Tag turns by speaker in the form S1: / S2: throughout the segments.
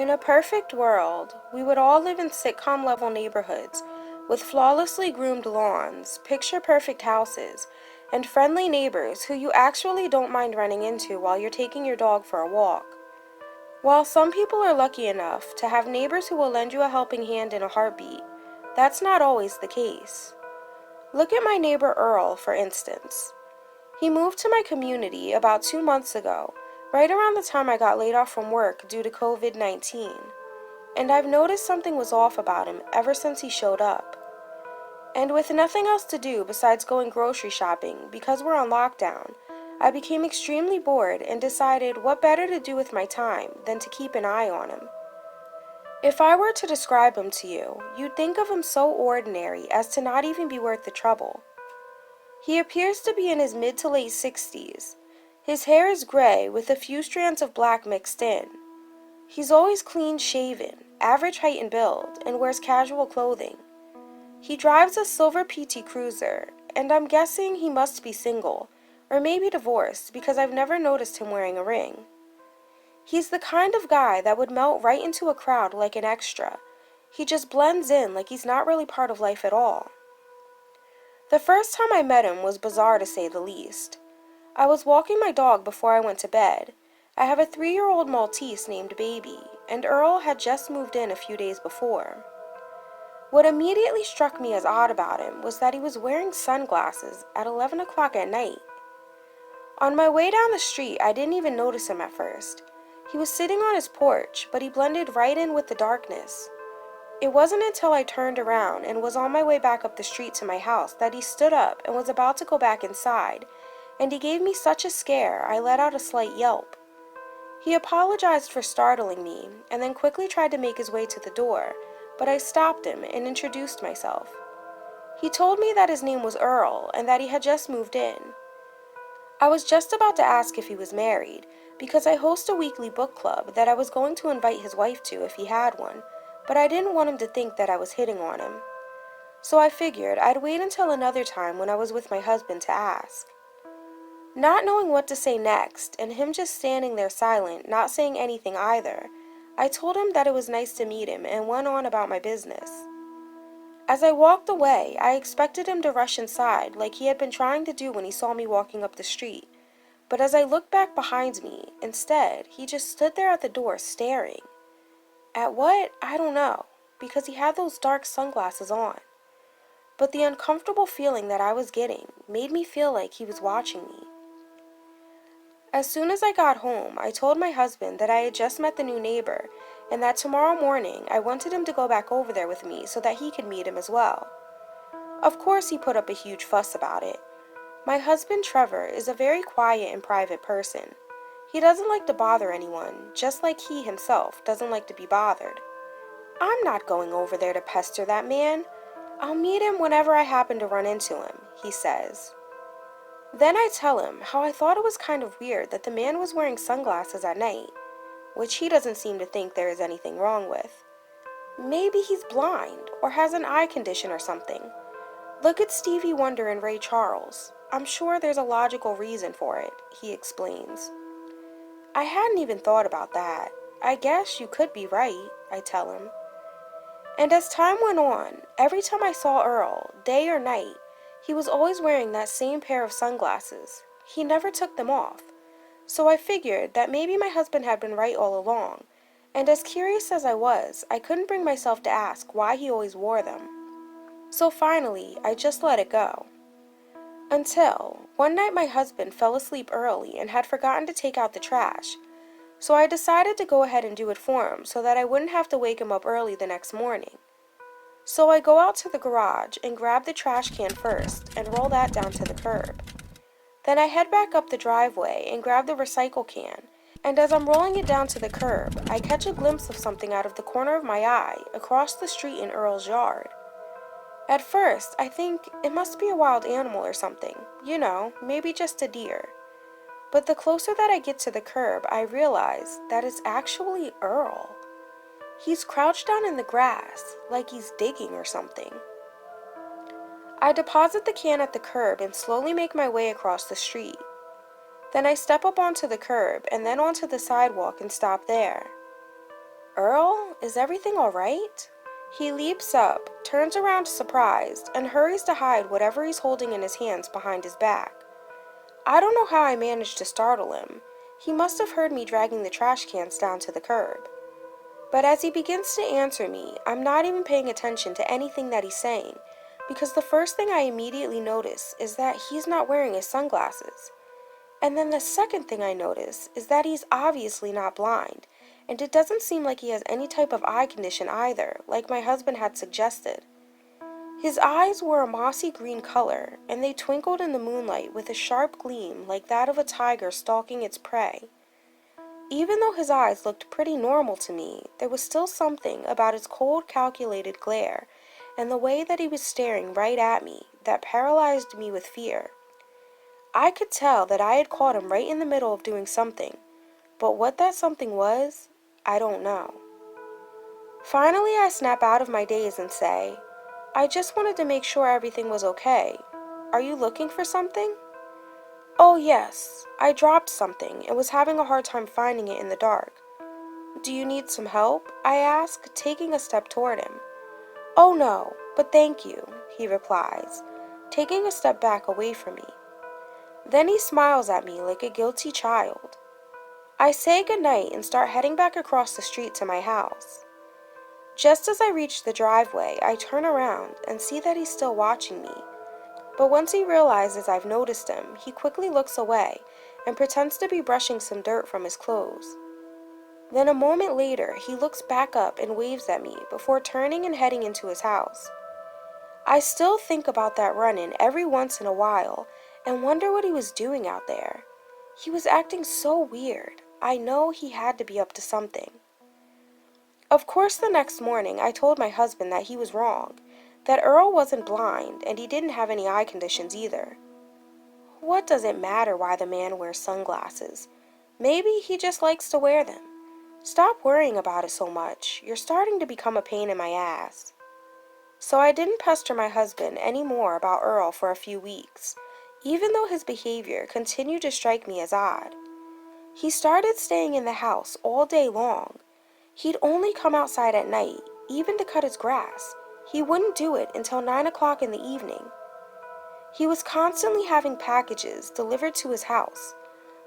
S1: In a perfect world, we would all live in sitcom-level neighborhoods with flawlessly groomed lawns, picture-perfect houses, and friendly neighbors who you actually don't mind running into while you're taking your dog for a walk. While some people are lucky enough to have neighbors who will lend you a helping hand in a heartbeat, that's not always the case. Look at my neighbor Earl, for instance. He moved to my community about 2 months ago, right around the time I got laid off from work due to COVID-19. And I've noticed something was off about him ever since he showed up. And with nothing else to do besides going grocery shopping because we're on lockdown, I became extremely bored and decided what better to do with my time than to keep an eye on him. If I were to describe him to you, you'd think of him so ordinary as to not even be worth the trouble. He appears to be in his mid to late 60s. His hair is gray with a few strands of black mixed in. He's always clean shaven, average height and build, and wears casual clothing. He drives a silver PT Cruiser, and I'm guessing he must be single, or maybe divorced because I've never noticed him wearing a ring. He's the kind of guy that would melt right into a crowd like an extra. He just blends in like he's not really part of life at all. The first time I met him was bizarre to say the least. I was walking my dog before I went to bed. I have a 3-year-old Maltese named Baby, and Earl had just moved in a few days before. What immediately struck me as odd about him was that he was wearing sunglasses at 11 o'clock at night. On my way down the street, I didn't even notice him at first. He was sitting on his porch, but he blended right in with the darkness. It wasn't until I turned around and was on my way back up the street to my house that he stood up and was about to go back inside, and he gave me such a scare I let out a slight yelp. He apologized for startling me and then quickly tried to make his way to the door, but I stopped him and introduced myself. He told me that his name was Earl and that he had just moved in. I was just about to ask if he was married, because I host a weekly book club that I was going to invite his wife to if he had one, but I didn't want him to think that I was hitting on him. So I figured I'd wait until another time when I was with my husband to ask. Not knowing what to say next, and him just standing there silent, not saying anything either, I told him that it was nice to meet him and went on about my business. As I walked away, I expected him to rush inside like he had been trying to do when he saw me walking up the street, but as I looked back behind me, instead, he just stood there at the door staring. At what? I don't know, because he had those dark sunglasses on. But the uncomfortable feeling that I was getting made me feel like he was watching me. As soon as I got home, I told my husband that I had just met the new neighbor and that tomorrow morning I wanted him to go back over there with me so that he could meet him as well. Of course, he put up a huge fuss about it. My husband, Trevor, is a very quiet and private person. He doesn't like to bother anyone, just like he himself doesn't like to be bothered. I'm not going over there to pester that man. I'll meet him whenever I happen to run into him, he says. Then I tell him how I thought it was kind of weird that the man was wearing sunglasses at night, which he doesn't seem to think there is anything wrong with. Maybe he's blind or has an eye condition or something. Look at Stevie Wonder and Ray Charles. I'm sure there's a logical reason for it, he explains. I hadn't even thought about that. I guess you could be right, I tell him. And as time went on, every time I saw Earl, day or night, he was always wearing that same pair of sunglasses. He never took them off. So I figured that maybe my husband had been right all along, and as curious as I was, I couldn't bring myself to ask why he always wore them. So finally, I just let it go. Until, one night my husband fell asleep early and had forgotten to take out the trash, so I decided to go ahead and do it for him so that I wouldn't have to wake him up early the next morning. So I go out to the garage and grab the trash can first and roll that down to the curb. Then I head back up the driveway and grab the recycle can, and as I'm rolling it down to the curb, I catch a glimpse of something out of the corner of my eye across the street in Earl's yard. At first, I think it must be a wild animal or something, maybe just a deer. But the closer that I get to the curb, I realize that it's actually Earl. He's crouched down in the grass, like he's digging or something. I deposit the can at the curb and slowly make my way across the street. Then I step up onto the curb and then onto the sidewalk and stop there. "Earl, is everything all right?" He leaps up, turns around surprised, and hurries to hide whatever he's holding in his hands behind his back. I don't know how I managed to startle him. He must have heard me dragging the trash cans down to the curb. But as he begins to answer me, I'm not even paying attention to anything that he's saying, because the first thing I immediately notice is that he's not wearing his sunglasses. And then the second thing I notice is that he's obviously not blind, and it doesn't seem like he has any type of eye condition either, like my husband had suggested. His eyes were a mossy green color, and they twinkled in the moonlight with a sharp gleam like that of a tiger stalking its prey. Even though his eyes looked pretty normal to me, there was still something about his cold, calculated glare and the way that he was staring right at me that paralyzed me with fear. I could tell that I had caught him right in the middle of doing something, but what that something was, I don't know. Finally, I snap out of my daze and say, "I just wanted to make sure everything was okay. Are you looking for something?" "Oh, yes. I dropped something and was having a hard time finding it in the dark." "Do you need some help?" I ask, taking a step toward him. "Oh, no, but thank you," he replies, taking a step back away from me. Then he smiles at me like a guilty child. I say goodnight and start heading back across the street to my house. Just as I reach the driveway, I turn around and see that he's still watching me. But once he realizes I've noticed him, he quickly looks away and pretends to be brushing some dirt from his clothes. Then a moment later, he looks back up and waves at me before turning and heading into his house. I still think about that run-in every once in a while and wonder what he was doing out there. He was acting so weird. I know he had to be up to something. Of course, the next morning, I told my husband that he was wrong, that Earl wasn't blind and he didn't have any eye conditions either. What does it matter why the man wears sunglasses? Maybe he just likes to wear them. Stop worrying about it so much. You're starting to become a pain in my ass. So I didn't pester my husband any more about Earl for a few weeks, even though his behavior continued to strike me as odd. He started staying in the house all day long. He'd only come outside at night, even to cut his grass. He wouldn't do it until 9 o'clock in the evening. He was constantly having packages delivered to his house.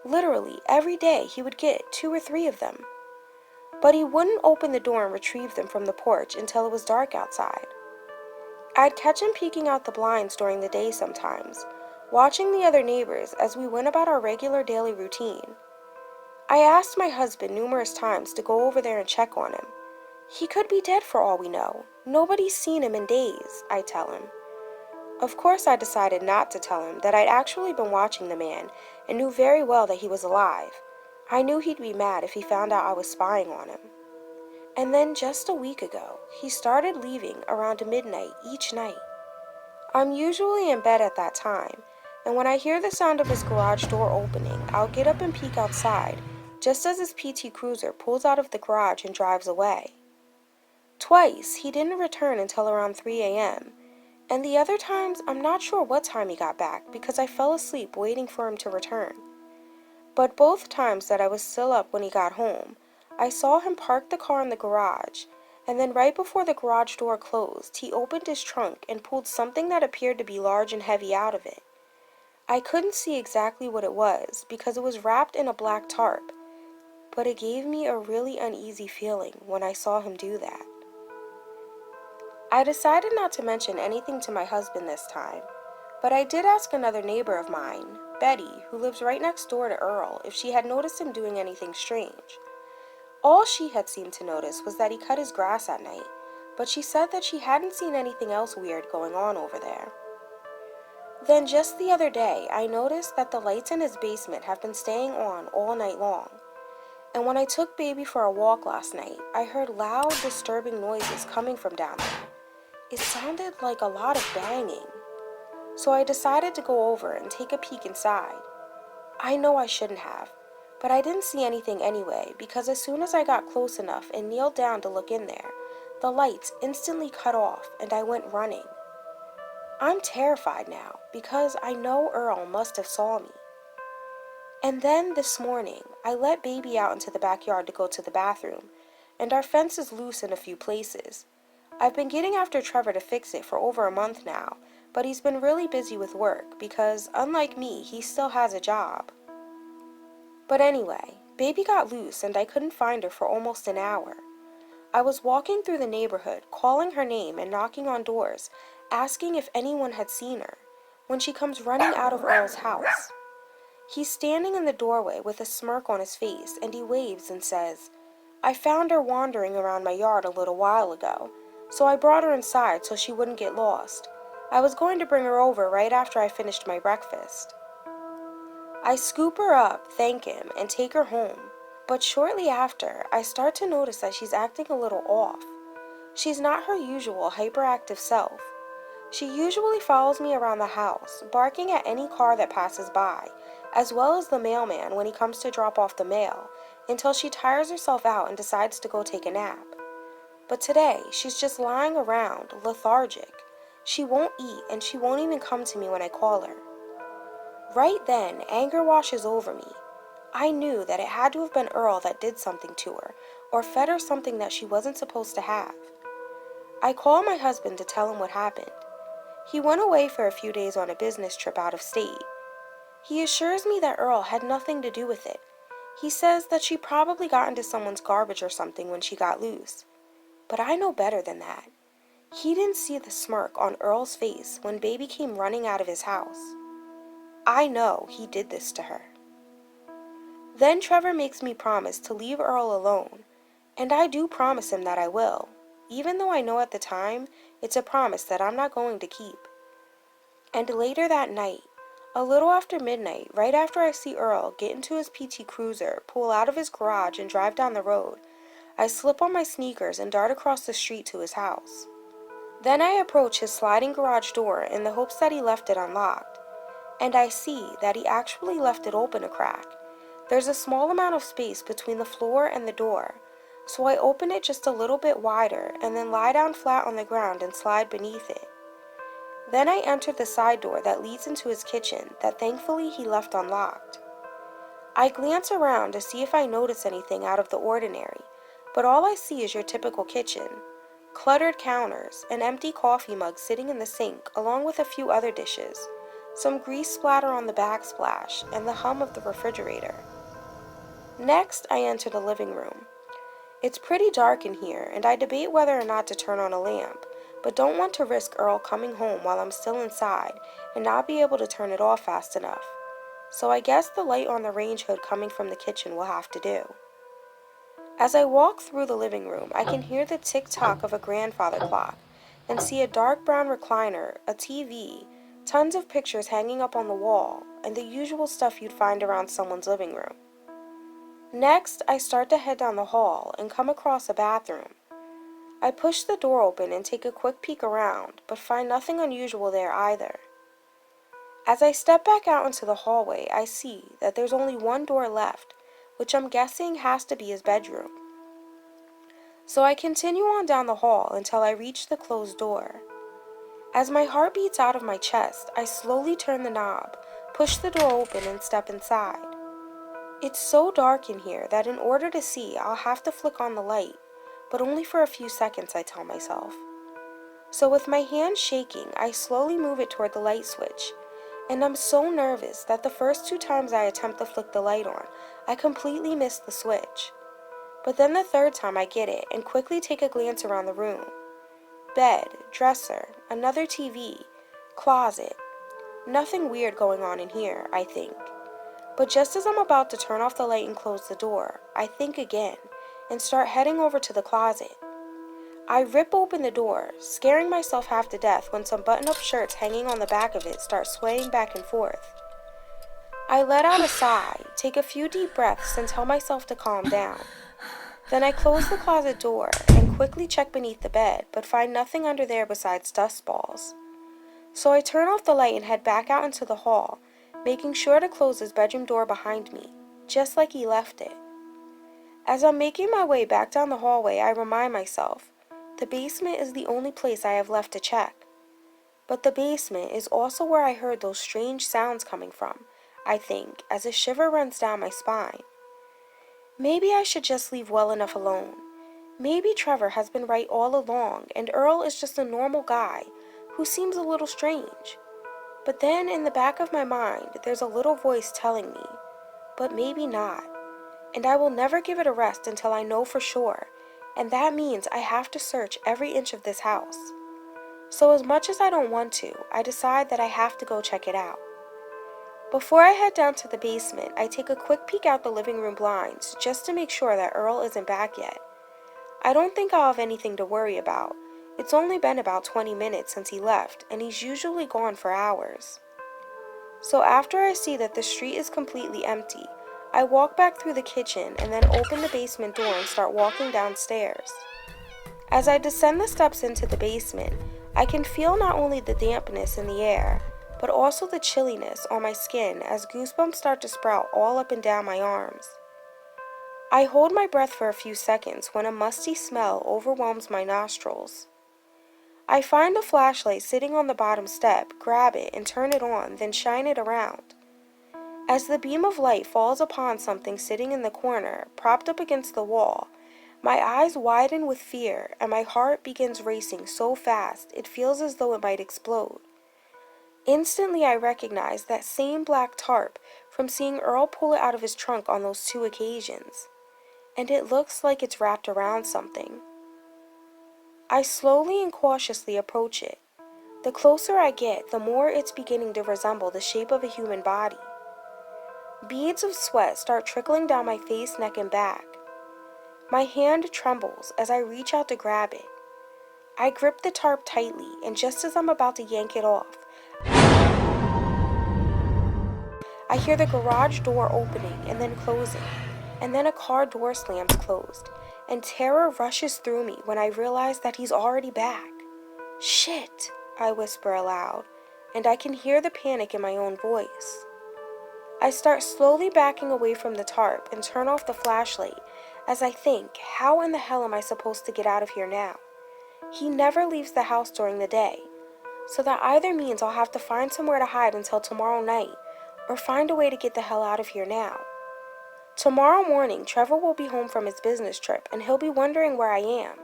S1: Literally, every day he would get 2 or 3 of them. But he wouldn't open the door and retrieve them from the porch until it was dark outside. I'd catch him peeking out the blinds during the day sometimes, watching the other neighbors as we went about our regular daily routine. I asked my husband numerous times to go over there and check on him. He could be dead for all we know. Nobody's seen him in days, I tell him. Of course, I decided not to tell him that I'd actually been watching the man and knew very well that he was alive. I knew he'd be mad if he found out I was spying on him. And then just a week ago, he started leaving around midnight each night. I'm usually in bed at that time, and when I hear the sound of his garage door opening, I'll get up and peek outside, just as his PT Cruiser pulls out of the garage and drives away. Twice, he didn't return until around 3 a.m., and the other times, I'm not sure what time he got back because I fell asleep waiting for him to return. But both times that I was still up when he got home, I saw him park the car in the garage, and then right before the garage door closed, he opened his trunk and pulled something that appeared to be large and heavy out of it. I couldn't see exactly what it was because it was wrapped in a black tarp, but it gave me a really uneasy feeling when I saw him do that. I decided not to mention anything to my husband this time, but I did ask another neighbor of mine, Betty, who lives right next door to Earl, if she had noticed him doing anything strange. All she had seemed to notice was that he cut his grass at night, but she said that she hadn't seen anything else weird going on over there. Then just the other day, I noticed that the lights in his basement have been staying on all night long. And when I took baby for a walk last night, I heard loud, disturbing noises coming from down there. It sounded like a lot of banging. So I decided to go over and take a peek inside. I know I shouldn't have, but I didn't see anything anyway because as soon as I got close enough and kneeled down to look in there, the lights instantly cut off and I went running. I'm terrified now because I know Earl must have saw me. And then this morning, I let baby out into the backyard to go to the bathroom, and our fence is loose in a few places. I've been getting after Trevor to fix it for over a month now, but he's been really busy with work because, unlike me, he still has a job. But anyway, Baby got loose and I couldn't find her for almost an hour. I was walking through the neighborhood, calling her name and knocking on doors, asking if anyone had seen her, when she comes running out of Earl's house. He's standing in the doorway with a smirk on his face, and he waves and says, "I found her wandering around my yard a little while ago, so I brought her inside so she wouldn't get lost. I was going to bring her over right after I finished my breakfast." I scoop her up, thank him, and take her home, but shortly after, I start to notice that she's acting a little off. She's not her usual hyperactive self. She usually follows me around the house, barking at any car that passes by, as well as the mailman when he comes to drop off the mail, until she tires herself out and decides to go take a nap. But today, she's just lying around, lethargic. She won't eat, and she won't even come to me when I call her. Right then, anger washes over me. I knew that it had to have been Earl that did something to her, or fed her something that she wasn't supposed to have. I call my husband to tell him what happened. He went away for a few days on a business trip out of state. He assures me that Earl had nothing to do with it. He says that she probably got into someone's garbage or something when she got loose. But I know better than that. He didn't see the smirk on Earl's face when Baby came running out of his house. I know he did this to her. Then Trevor makes me promise to leave Earl alone, and I do promise him that I will, even though I know at the time it's a promise that I'm not going to keep. And later that night, a little after midnight, right after I see Earl get into his PT Cruiser, pull out of his garage and drive down the road, I slip on my sneakers and dart across the street to his house. Then I approach his sliding garage door in the hopes that he left it unlocked, and I see that he actually left it open a crack. There's a small amount of space between the floor and the door, so I open it just a little bit wider and then lie down flat on the ground and slide beneath it. Then I enter the side door that leads into his kitchen that thankfully he left unlocked. I glance around to see if I notice anything out of the ordinary, but all I see is your typical kitchen. Cluttered counters, an empty coffee mug sitting in the sink along with a few other dishes, some grease splatter on the backsplash, and the hum of the refrigerator. Next, I enter the living room. It's pretty dark in here, and I debate whether or not to turn on a lamp, but don't want to risk Earl coming home while I'm still inside and not be able to turn it off fast enough. So I guess the light on the range hood coming from the kitchen will have to do. As I walk through the living room, I can hear the tick-tock of a grandfather clock and see a dark brown recliner, a TV, tons of pictures hanging up on the wall, and the usual stuff you'd find around someone's living room. Next, I start to head down the hall and come across a bathroom. I push the door open and take a quick peek around, but find nothing unusual there either. As I step back out into the hallway, I see that there's only one door left, which I'm guessing has to be his bedroom. So I continue on down the hall until I reach the closed door. As my heart beats out of my chest, I slowly turn the knob, push the door open, and step inside. It's so dark in here that in order to see, I'll have to flick on the light, but only for a few seconds, I tell myself. So with my hand shaking, I slowly move it toward the light switch, and I'm so nervous that the first 2 times I attempt to flick the light on, I completely miss the switch. But then the third time I get it and quickly take a glance around the room. Bed, dresser, another TV, closet. Nothing weird going on in here, I think. But just as I'm about to turn off the light and close the door, I think again and start heading over to the closet. I rip open the door, scaring myself half to death when some button-up shirts hanging on the back of it start swaying back and forth. I let out a sigh, take a few deep breaths, and tell myself to calm down. Then I close the closet door and quickly check beneath the bed, but find nothing under there besides dust balls. So I turn off the light and head back out into the hall, making sure to close his bedroom door behind me, just like he left it. As I'm making my way back down the hallway, I remind myself, the basement is the only place I have left to check. But the basement is also where I heard those strange sounds coming from, I think, as a shiver runs down my spine. Maybe I should just leave well enough alone. Maybe Trevor has been right all along and Earl is just a normal guy who seems a little strange. But then in the back of my mind, there's a little voice telling me, but maybe not. And I will never give it a rest until I know for sure, and that means I have to search every inch of this house. So as much as I don't want to, I decide that I have to go check it out. Before I head down to the basement, I take a quick peek out the living room blinds just to make sure that Earl isn't back yet. I don't think I'll have anything to worry about. It's only been about 20 minutes since he left, and he's usually gone for hours. So after I see that the street is completely empty, I walk back through the kitchen and then open the basement door and start walking downstairs. As I descend the steps into the basement, I can feel not only the dampness in the air, but also the chilliness on my skin as goosebumps start to sprout all up and down my arms. I hold my breath for a few seconds when a musty smell overwhelms my nostrils. I find a flashlight sitting on the bottom step, grab it and turn it on, then shine it around. As the beam of light falls upon something sitting in the corner, propped up against the wall, my eyes widen with fear and my heart begins racing so fast it feels as though it might explode. Instantly I recognize that same black tarp from seeing Earl pull it out of his trunk on those 2 occasions, and it looks like it's wrapped around something. I slowly and cautiously approach it. The closer I get, the more it's beginning to resemble the shape of a human body. Beads of sweat start trickling down my face, neck, and back. My hand trembles as I reach out to grab it. I grip the tarp tightly, and just as I'm about to yank it off, I hear the garage door opening and then closing, and then a car door slams closed, and terror rushes through me when I realize that he's already back. "Shit," I whisper aloud, and I can hear the panic in my own voice. I start slowly backing away from the tarp and turn off the flashlight as I think, how in the hell am I supposed to get out of here now? He never leaves the house during the day, so that either means I'll have to find somewhere to hide until tomorrow night, or find a way to get the hell out of here now. Tomorrow morning, Trevor will be home from his business trip, and he'll be wondering where I am.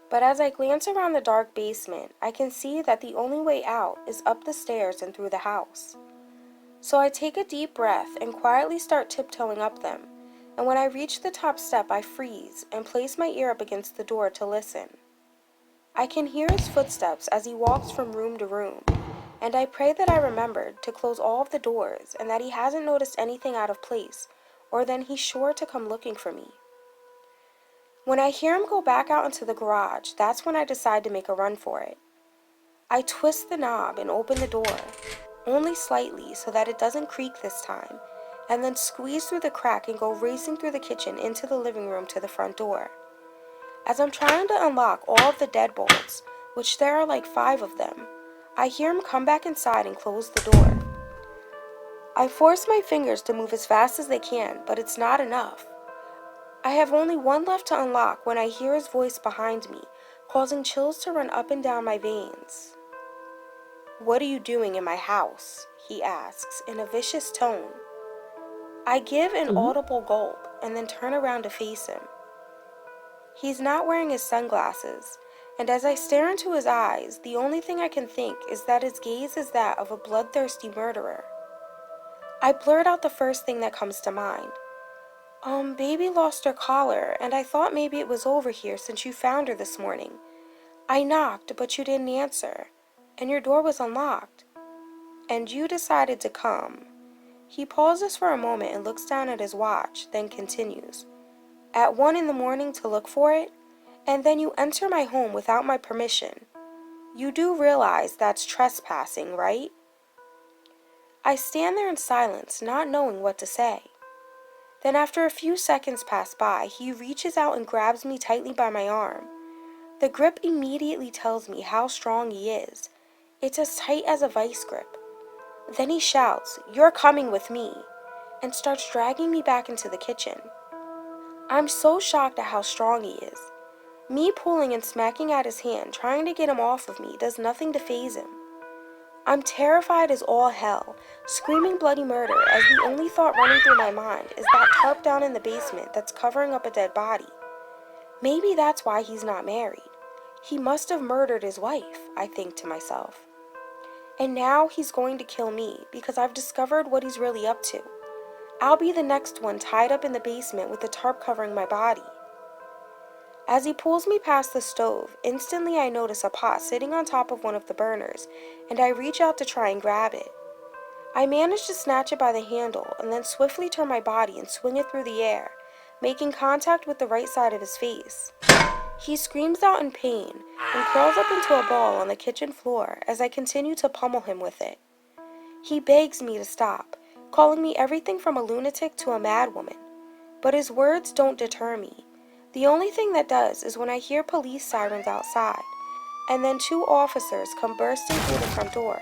S1: But as I glance around the dark basement, I can see that the only way out is up the stairs and through the house. So I take a deep breath and quietly start tiptoeing up them, and when I reach the top step, I freeze and place my ear up against the door to listen. I can hear his footsteps as he walks from room to room, and I pray that I remembered to close all of the doors and that he hasn't noticed anything out of place, or then he's sure to come looking for me. When I hear him go back out into the garage, that's when I decide to make a run for it. I twist the knob and open the door, only slightly so that it doesn't creak this time, and then squeeze through the crack and go racing through the kitchen into the living room to the front door. As I'm trying to unlock all of the deadbolts, which there are like 5 of them, I hear him come back inside and close the door. I force my fingers to move as fast as they can, but it's not enough. I have only one left to unlock when I hear his voice behind me, causing chills to run up and down my veins. "What are you doing in my house?" he asks in a vicious tone. I give an audible gulp and then turn around to face him. He's not wearing his sunglasses, and as I stare into his eyes, the only thing I can think is that his gaze is that of a bloodthirsty murderer. I blurt out the first thing that comes to mind. Baby lost her collar, and I thought maybe it was over here since you found her this morning. I knocked, but you didn't answer, and your door was unlocked. And you decided to come." He pauses for a moment and looks down at his watch, then continues. "At 1 in the morning to look for it? And then you enter my home without my permission. You do realize that's trespassing, right?" I stand there in silence, not knowing what to say. Then after a few seconds pass by, he reaches out and grabs me tightly by my arm. The grip immediately tells me how strong he is. It's as tight as a vice grip. Then he shouts, "You're coming with me," and starts dragging me back into the kitchen. I'm so shocked at how strong he is. Me pulling and smacking at his hand, trying to get him off of me, does nothing to faze him. I'm terrified as all hell, screaming bloody murder as the only thought running through my mind is that tarp down in the basement that's covering up a dead body. Maybe that's why he's not married. He must have murdered his wife, I think to myself. And now he's going to kill me because I've discovered what he's really up to. I'll be the next one tied up in the basement with the tarp covering my body. As he pulls me past the stove, instantly I notice a pot sitting on top of one of the burners, and I reach out to try and grab it. I manage to snatch it by the handle and then swiftly turn my body and swing it through the air, making contact with the right side of his face. He screams out in pain and curls up into a ball on the kitchen floor as I continue to pummel him with it. He begs me to stop, calling me everything from a lunatic to a madwoman. But his words don't deter me. The only thing that does is when I hear police sirens outside, and then 2 officers come bursting through the front door.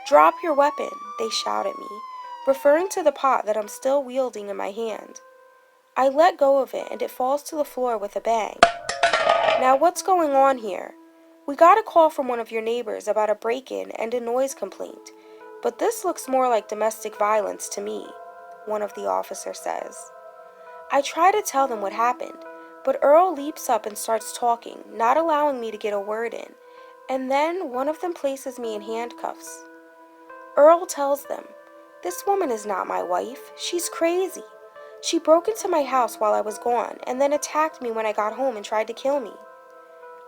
S1: "Drop your weapon," they shout at me, referring to the pot that I'm still wielding in my hand. I let go of it and it falls to the floor with a bang. "Now what's going on here? We got a call from one of your neighbors about a break-in and a noise complaint, but this looks more like domestic violence to me," one of the officers says. I try to tell them what happened, but Earl leaps up and starts talking, not allowing me to get a word in, and then one of them places me in handcuffs. Earl tells them, "This woman is not my wife. She's crazy. She broke into my house while I was gone and then attacked me when I got home and tried to kill me."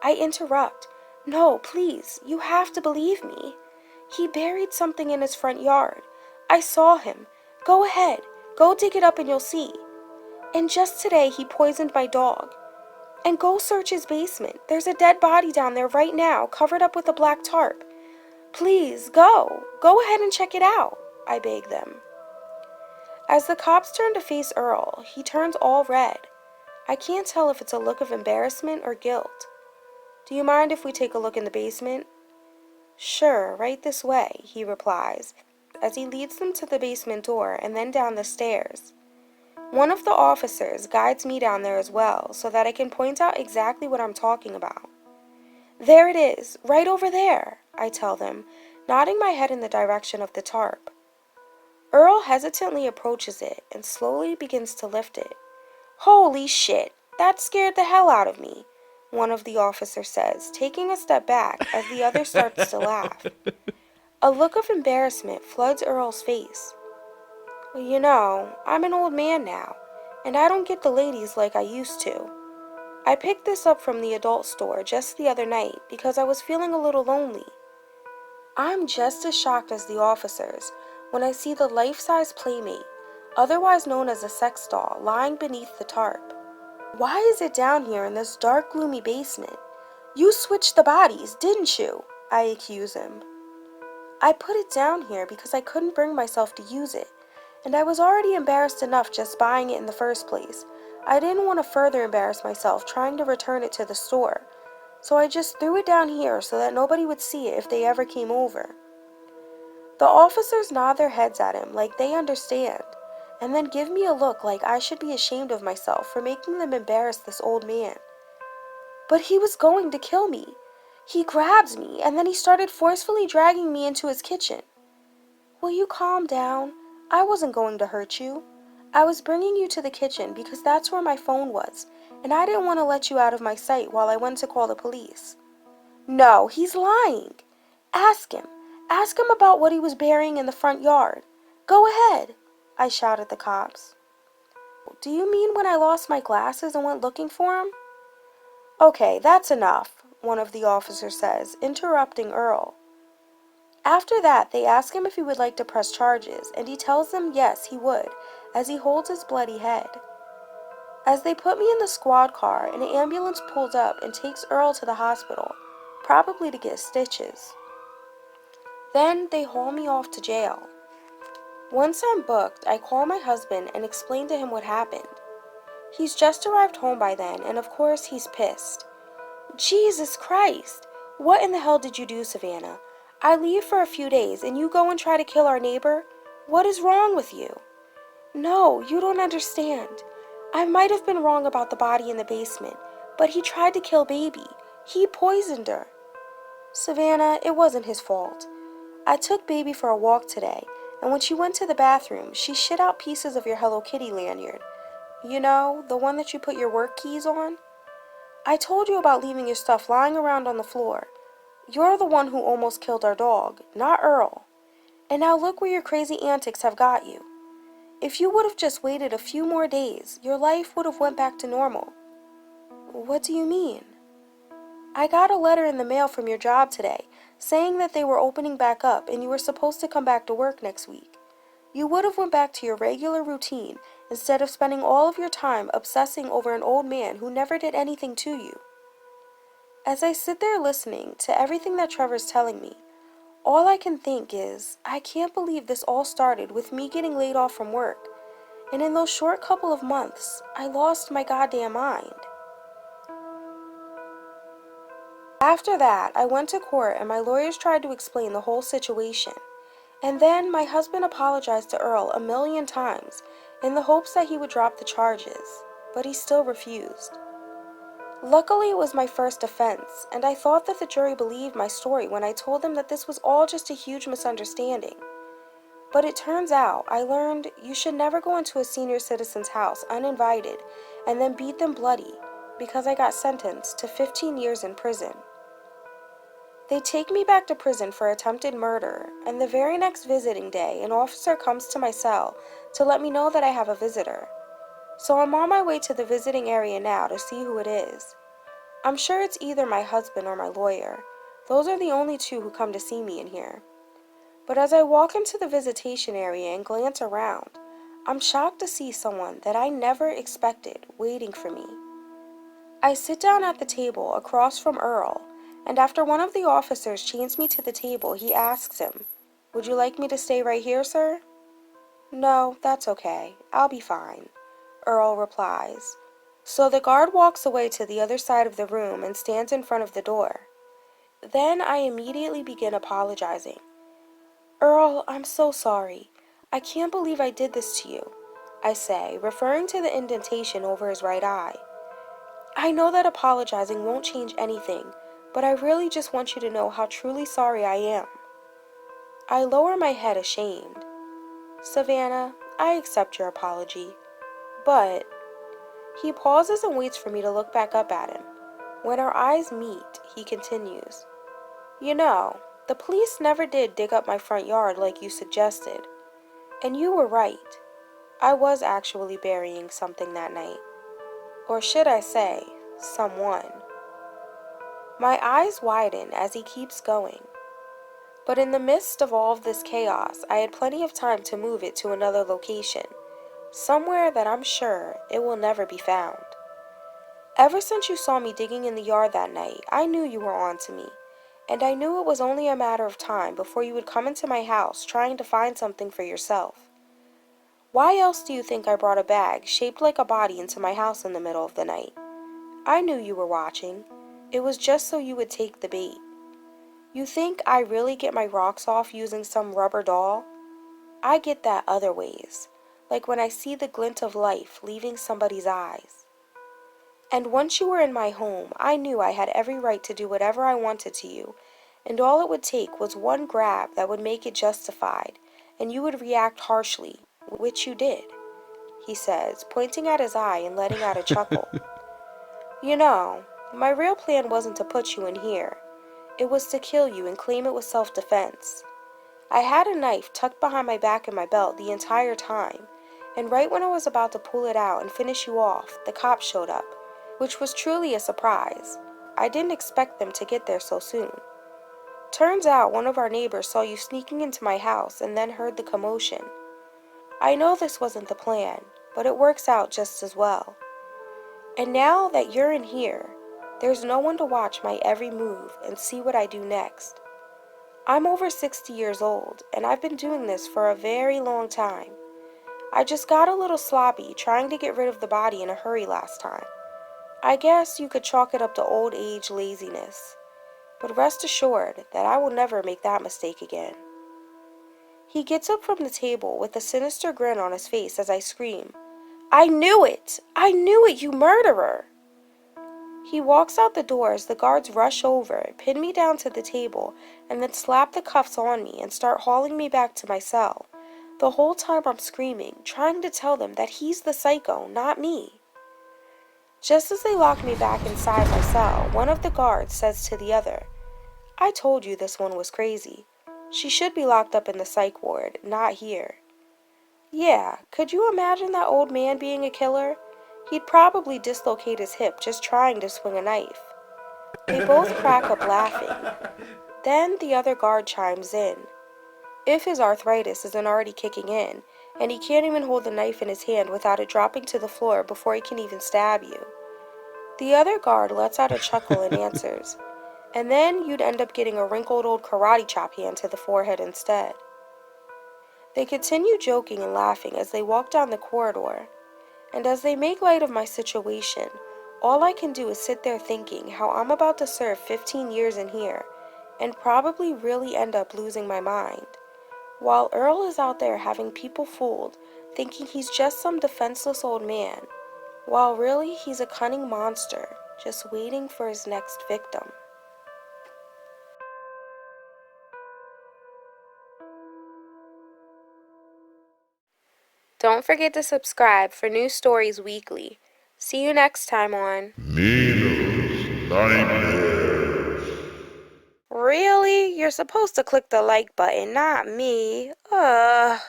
S1: I interrupt. "No, please, you have to believe me. He buried something in his front yard. I saw him. Go ahead. Go dig it up and you'll see. And just today he poisoned my dog. And go search his basement. There's a dead body down there right now, covered up with a black tarp. Please, go. Go ahead and check it out," I beg them. As the cops turn to face Earl, he turns all red. I can't tell if it's a look of embarrassment or guilt. "Do you mind if we take a look in the basement?" "Sure, right this way," he replies, as he leads them to the basement door and then down the stairs. One of the officers guides me down there as well, so that I can point out exactly what I'm talking about. "There it is, right over there," I tell them, nodding my head in the direction of the tarp. Earl hesitantly approaches it and slowly begins to lift it. "Holy shit, that scared the hell out of me," one of the officers says, taking a step back as the other starts to laugh. A look of embarrassment floods Earl's face. "Well, you know, I'm an old man now, and I don't get the ladies like I used to. I picked this up from the adult store just the other night because I was feeling a little lonely." I'm just as shocked as the officers when I see the life-size playmate, otherwise known as a sex doll, lying beneath the tarp. "Why is it down here in this dark, gloomy basement? You switched the bodies, didn't you?" I accuse him. "I put it down here because I couldn't bring myself to use it, and I was already embarrassed enough just buying it in the first place. I didn't want to further embarrass myself trying to return it to the store, so I just threw it down here so that nobody would see it if they ever came over." The officers nod their heads at him like they understand, and then give me a look like I should be ashamed of myself for making them embarrass this old man. "But he was going to kill me. He grabs me, and then he started forcefully dragging me into his kitchen." "Will you calm down? I wasn't going to hurt you. I was bringing you to the kitchen because that's where my phone was, and I didn't want to let you out of my sight while I went to call the police." "No, he's lying. Ask him. Ask him about what he was burying in the front yard. Go ahead," I shout at the cops. "Do you mean when I lost my glasses and went looking for him?" "Okay, that's enough," one of the officers says, interrupting Earl. After that, they ask him if he would like to press charges, and he tells them yes, he would, as he holds his bloody head. As they put me in the squad car, an ambulance pulls up and takes Earl to the hospital, probably to get stitches. Then they haul me off to jail. Once I'm booked, I call my husband and explain to him what happened. He's just arrived home by then, and of course he's pissed. "Jesus Christ! What in the hell did you do, Savannah? I leave for a few days and you go and try to kill our neighbor? What is wrong with you?" "No, you don't understand. I might have been wrong about the body in the basement, but he tried to kill baby. He poisoned her." "Savannah, it wasn't his fault. I took baby for a walk today, and when she went to the bathroom, she shit out pieces of your Hello Kitty lanyard. You know, the one that you put your work keys on? I told you about leaving your stuff lying around on the floor. You're the one who almost killed our dog, not Earl. And now look where your crazy antics have got you. If you would have just waited a few more days, your life would have went back to normal." "What do you mean?" "I got a letter in the mail from your job today, saying that they were opening back up and you were supposed to come back to work next week. You would have went back to your regular routine instead of spending all of your time obsessing over an old man who never did anything to you." As I sit there listening to everything that Trevor's telling me, all I can think is, I can't believe this all started with me getting laid off from work, and in those short couple of months, I lost my goddamn mind. After that, I went to court and my lawyers tried to explain the whole situation. And then my husband apologized to Earl a million times in the hopes that he would drop the charges, but he still refused. Luckily, it was my first offense, and I thought that the jury believed my story when I told them that this was all just a huge misunderstanding. But it turns out I learned you should never go into a senior citizen's house uninvited and then beat them bloody because I got sentenced to 15 years in prison. They take me back to prison for attempted murder, and the very next visiting day, an officer comes to my cell to let me know that I have a visitor. So I'm on my way to the visiting area now to see who it is. I'm sure it's either my husband or my lawyer. Those are the only two who come to see me in here. But as I walk into the visitation area and glance around, I'm shocked to see someone that I never expected waiting for me. I sit down at the table across from Earl, and after one of the officers chains me to the table, he asks him, "Would you like me to stay right here, sir?" "No, that's okay. I'll be fine," Earl replies. So the guard walks away to the other side of the room and stands in front of the door. Then I immediately begin apologizing. "Earl, I'm so sorry. I can't believe I did this to you," I say, referring to the indentation over his right eye. "I know that apologizing won't change anything, but I really just want you to know how truly sorry I am." I lower my head ashamed. "Savannah, I accept your apology, but—" He pauses and waits for me to look back up at him. When our eyes meet, he continues, "You know, the police never did dig up my front yard like you suggested. And you were right. I was actually burying something that night. Or should I say, someone." My eyes widen as he keeps going. But in the midst of all of this chaos, I had plenty of time to move it to another location, somewhere that I'm sure it will never be found. Ever since you saw me digging in the yard that night, I knew you were on to me, and I knew it was only a matter of time before you would come into my house trying to find something for yourself. Why else do you think I brought a bag shaped like a body into my house in the middle of the night? I knew you were watching. It was just so you would take the bait. You think I really get my rocks off using some rubber doll? I get that other ways, like when I see the glint of life leaving somebody's eyes. And once you were in my home, I knew I had every right to do whatever I wanted to you, and all it would take was one grab that would make it justified, and you would react harshly, which you did," he says, pointing at his eye and letting out a chuckle. "You know, my real plan wasn't to put you in here. It was to kill you and claim it was self-defense. I had a knife tucked behind my back in my belt the entire time, and right when I was about to pull it out and finish you off, the cops showed up, which was truly a surprise. I didn't expect them to get there so soon. Turns out one of our neighbors saw you sneaking into my house and then heard the commotion. I know this wasn't the plan, but it works out just as well. And now that you're in here, there's no one to watch my every move and see what I do next. I'm over 60 years old, and I've been doing this for a very long time. I just got a little sloppy trying to get rid of the body in a hurry last time. I guess you could chalk it up to old age laziness. But rest assured that I will never make that mistake again." He gets up from the table with a sinister grin on his face as I scream, "I knew it! I knew it, you murderer!" He walks out the door as the guards rush over, pin me down to the table, and then slap the cuffs on me and start hauling me back to my cell. The whole time I'm screaming, trying to tell them that he's the psycho, not me. Just as they lock me back inside my cell, one of the guards says to the other, "I told you this one was crazy. She should be locked up in the psych ward, not here." Yeah, could you imagine that old man being a killer? He'd probably dislocate his hip just trying to swing a knife. They both crack up laughing. Then the other guard chimes in. If his arthritis isn't already kicking in, and he can't even hold the knife in his hand without it dropping to the floor before he can even stab you. The other guard lets out a chuckle and answers, and then you'd end up getting a wrinkled old karate chop hand to the forehead instead. They continue joking and laughing as they walk down the corridor, and as they make light of my situation, all I can do is sit there thinking how I'm about to serve 15 years in here, and probably really end up losing my mind, while Earl is out there having people fooled, thinking he's just some defenseless old man, while really he's a cunning monster, just waiting for his next victim. Don't forget to subscribe for new stories weekly. See you next time on
S2: Nina's Nightmares.
S1: Really? You're supposed to click the like button, not me. Ugh.